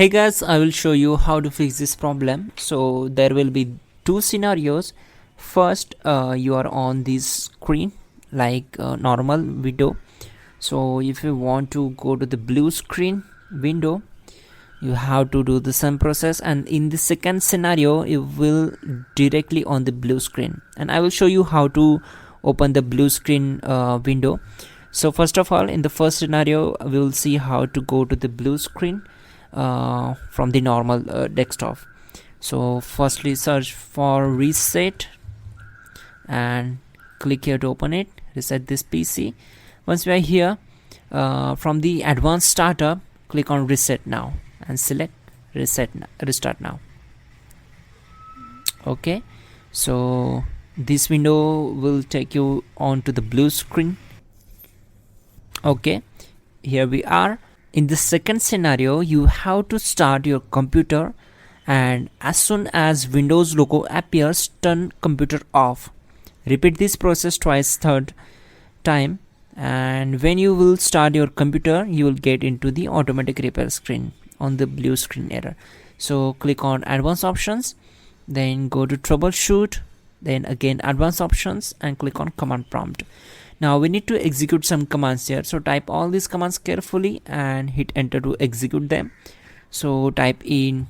Hey guys, I will show you how to fix this problem. So there will be two scenarios. First, you are on this screen like normal window. So if you want to go to the blue screen window, you have to do the same process, and in the second scenario you will directly on the blue screen, and I will show you how to open the blue screen window. So first of all, in the first scenario we will see how to go to the blue screen from the normal desktop. So firstly search for reset and click here to open it. Reset this PC. Once we are here, from the advanced startup, click on reset now and select restart now. Okay, so this window will take you on to the blue screen. Okay, here we are. In the second scenario, you have to start your computer, and as soon as Windows logo appears, turn computer off. Repeat this process twice, third time, and when you will start your computer, you will get into the automatic repair screen on the blue screen error. So click on advanced options, then go to troubleshoot, then again advanced options, and click on command prompt. Now we need to execute some commands here, so type all these commands carefully and hit enter to execute them. So type in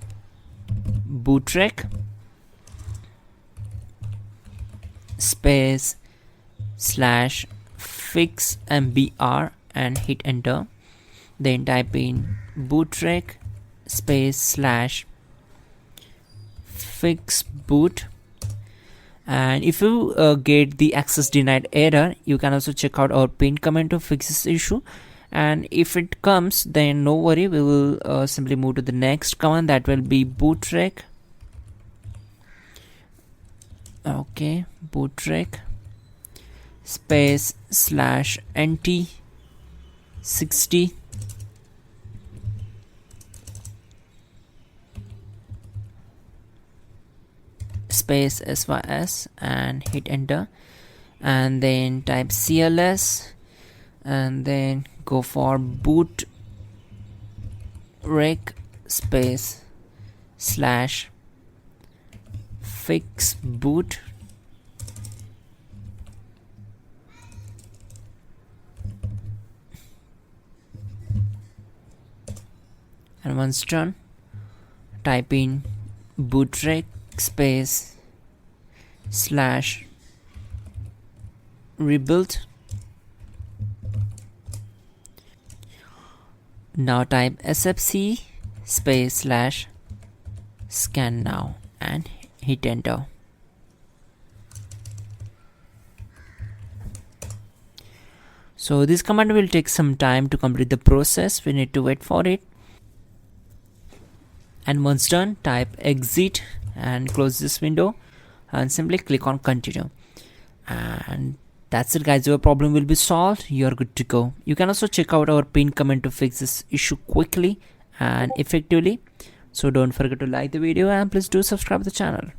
bootrec space /fix mbr and hit enter. Then type in bootrec space /fix boot. And if you get the access denied error, you can also check out our pinned comment to fix this issue. And if it comes, then no worry, we will simply move to the next command, that will be bootrec. Okay, bootrec space /nt60 space sys and hit enter, and then type cls and then go for boot rec space /fix boot. And once done, type in bootrec space /rebuild. Now type sfc space /scan now and hit enter. So this command will take some time to complete the process. We need to wait for it. And once done, type exit and close this window and simply click on continue. And that's it guys, your problem will be solved. You are good to go. You can also check out our pinned comment to fix this issue quickly and effectively. So don't forget to like the video and please do subscribe to the channel.